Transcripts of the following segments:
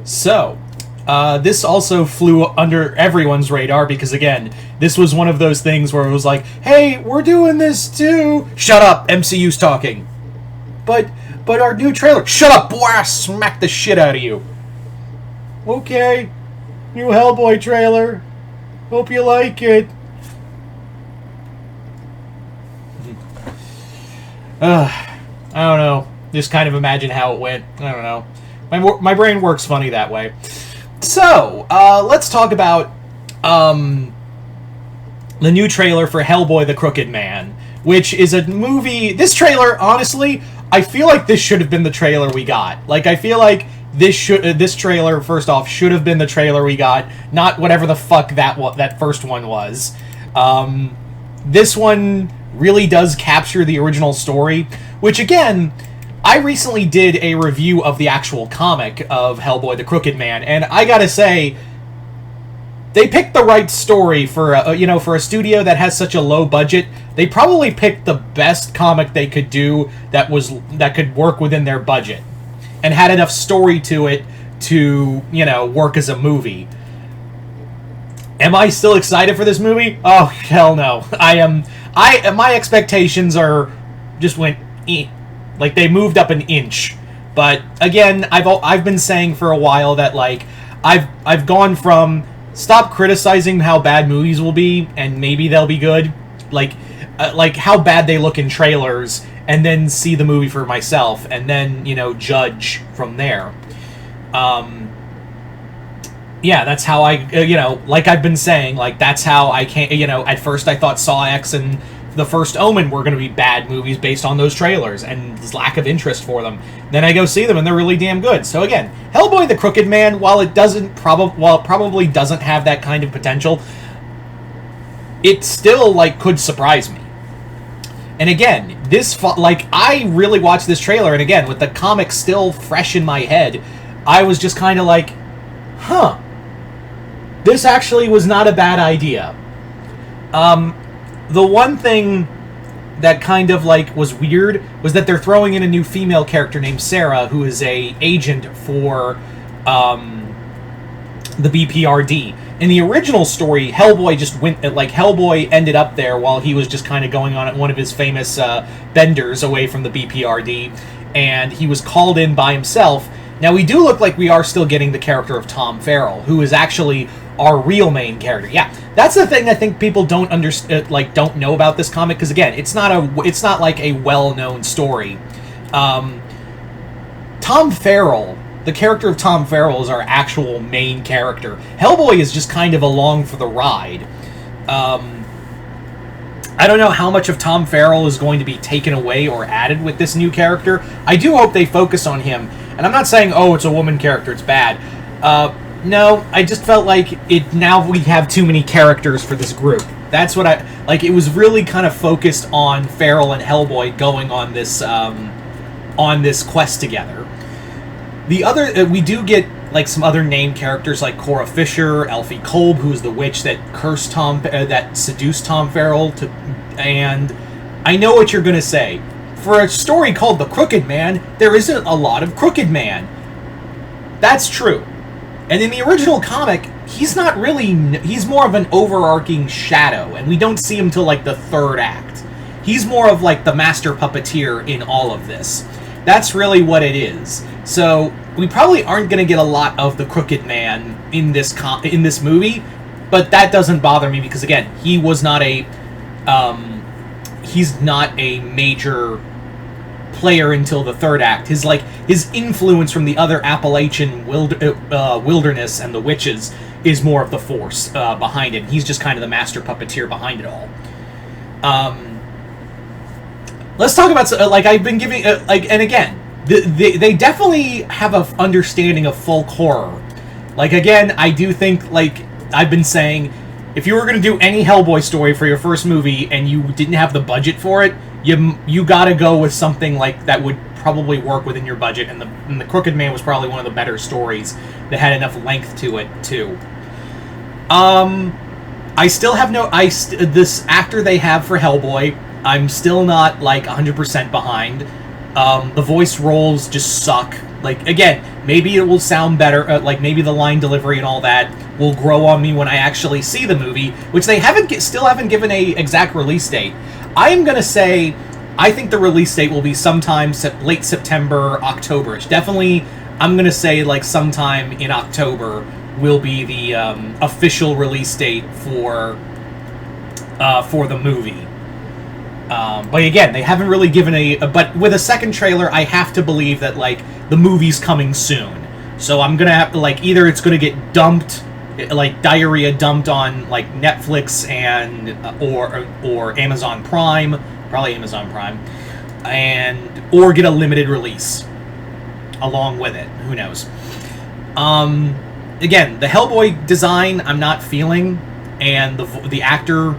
So, this also flew under everyone's radar because, again, this was one of those things where it was like, hey, we're doing this too. Shut up, MCU's talking. But our new trailer. Shut up, boy, I smack the shit out of you. Okay, new Hellboy trailer. Hope you like it. I don't know. Just kind of imagine how it went. I don't know. My brain works funny that way. So, let's talk about the new trailer for Hellboy the Crooked Man, which is a movie... This trailer, honestly, I feel like this should have been the trailer we got. Like, I feel like this trailer, first off, should have been the trailer we got, not whatever the fuck that first one was. This one really does capture the original story, which, again... I recently did a review of the actual comic of Hellboy the Crooked Man, and I gotta say, they picked the right story for a studio that has such a low budget. They probably picked the best comic they could do that could work within their budget, and had enough story to it to, work as a movie. Am I still excited for this movie? Oh, hell no. My expectations are just went like, they moved up an inch. But, again, I've been saying for a while that, like, I've gone from stop criticizing how bad movies will be, and maybe they'll be good, like how bad they look in trailers, and then see the movie for myself, and then, judge from there. Yeah, that's how like I've been saying, like, that's how I can't, at first I thought Saw X and The First Omen were going to be bad movies based on those trailers and this lack of interest for them. Then I go see them and they're really damn good. So again, Hellboy the Crooked Man, while it probably doesn't have that kind of potential, it still could surprise me. And again, I really watched this trailer, and again, with the comic still fresh in my head, I was just kind of like, huh, this actually was not a bad idea. The one thing that kind of, was weird was that they're throwing in a new female character named Sarah, who is a agent for, the BPRD. In the original story, Hellboy Hellboy ended up there while he was just kind of going on one of his famous, benders away from the BPRD, and he was called in by himself. Now, we do look like we are still getting the character of Tom Farrell, who is actually our real main character. Yeah, that's the thing I think people don't don't know about this comic, because again, it's not like a well-known story. Tom Farrell, the character of Tom Farrell, is our actual main character. Hellboy is just kind of along for the ride. I don't know how much of Tom Farrell is going to be taken away or added with this new character. I do hope they focus on him. And I'm not saying, oh, it's a woman character, it's bad. No, I just felt like now we have too many characters for this group. That's what it was really kind of focused on Farrell and Hellboy going on this quest together. The other, we do get, some other named characters like Cora Fisher, Elfie Kolb, who's the witch that that seduced Tom Farrell, and I know what you're gonna say. For a story called The Crooked Man, there isn't a lot of Crooked Man. That's true. And in the original comic, he's more of an overarching shadow, and we don't see him till, the third act. He's more of, the master puppeteer in all of this. That's really what it is. So, we probably aren't going to get a lot of the Crooked Man in this movie, but that doesn't bother me because, again, he's not a major player until the third act. His influence from the other Appalachian wilderness and the witches is more of the force behind it. He's just kind of the master puppeteer behind it all. Let's talk about I've been giving and again, they definitely have a understanding of folk horror. Again, I do think I've been saying, if you were going to do any Hellboy story for your first movie and you didn't have the budget for it, you gotta go with something that would probably work within your budget, and the Crooked Man was probably one of the better stories that had enough length to it too. I still have this actor they have for Hellboy, I'm still not 100% behind. The voice roles just suck. Like, again, maybe it will sound better, like, maybe the line delivery and all that will grow on me when I actually see the movie, which they still haven't given a exact release date. I am going to say, I think the release date will be sometime late September, October-ish. Definitely, I'm going to say, like, sometime in October will be the official release date for the movie. But again, they haven't really given but with a second trailer, I have to believe that, like, the movie's coming soon. So I'm gonna have to, like, either it's gonna get dumped, like, diarrhea dumped on, like, Netflix and, or Amazon Prime, probably Amazon Prime, or get a limited release along with it. Who knows? Again, the Hellboy design, I'm not feeling, and the actor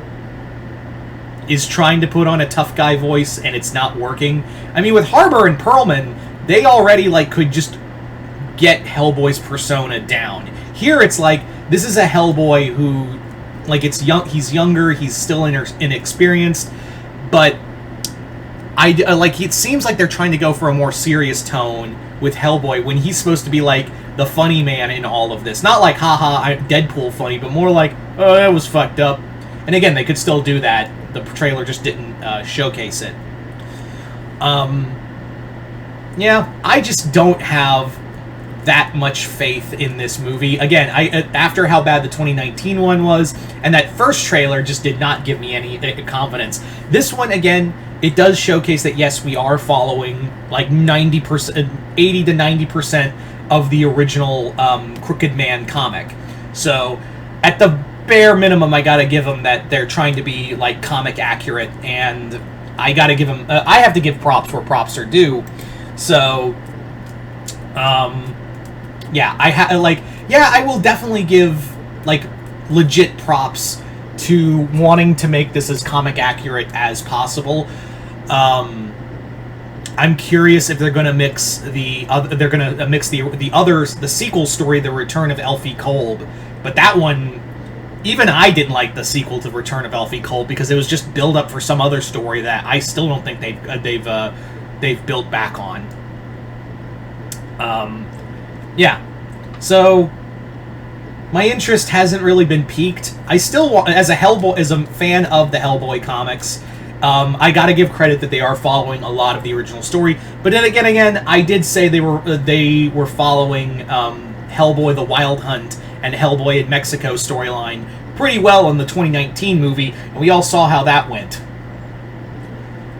is trying to put on a tough guy voice, and it's not working. I mean, with Harbour and Perlman, they already, like, could just get Hellboy's persona down. Here, it's like, this is a Hellboy who, like, he's younger, he's still inexperienced, but it seems like they're trying to go for a more serious tone with Hellboy when he's supposed to be, like, the funny man in all of this. Not like, haha, I'm Deadpool funny, but more like, oh, that was fucked up. And again, they could still do that. The trailer just didn't showcase it. Yeah, I just don't have that much faith in this movie. Again, after how bad the 2019 one was, and that first trailer just did not give me any confidence. This one, again, it does showcase that, yes, we are following, like, 90%, 80 to 90% of the original Crooked Man comic. So, at the bare minimum, I gotta give them that they're trying to be, like, comic accurate, and I gotta give them, I have to give props where props are due. So, yeah, I will definitely give, like, legit props to wanting to make this as comic accurate as possible. I'm curious if they're going to mix the sequel story, The Return of Elfie Kolb, but that one, even I didn't like the sequel to Return of Elfie Kolb because it was just build up for some other story that I still don't think they've built back on. Yeah, so my interest hasn't really been piqued. I still want, as a fan of the Hellboy comics, I gotta give credit that they are following a lot of the original story. But then again, I did say they were following Hellboy: The Wild Hunt and Hellboy in Mexico storyline pretty well in the 2019 movie, and we all saw how that went.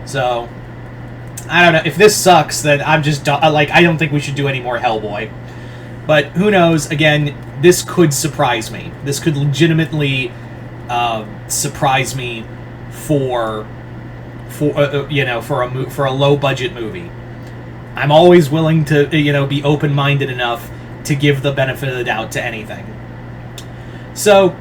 So, I don't know. If this sucks, then I'm just, I don't think we should do any more Hellboy. But who knows? Again, this could surprise me. This could legitimately surprise me for a low budget movie. I'm always willing to be open minded enough to give the benefit of the doubt to anything. So,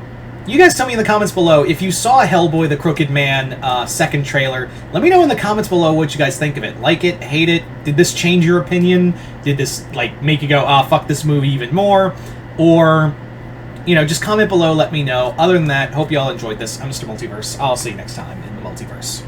you guys tell me in the comments below if you saw Hellboy: The Crooked Man second trailer. Let me know in the comments below what you guys think of it. Like it, hate it, did this change your opinion? Did this, like, make you go, fuck this movie even more? Or, just comment below, let me know. Other than that, hope you all enjoyed this. I'm Mr. Multiverse. I'll see you next time in the Multiverse.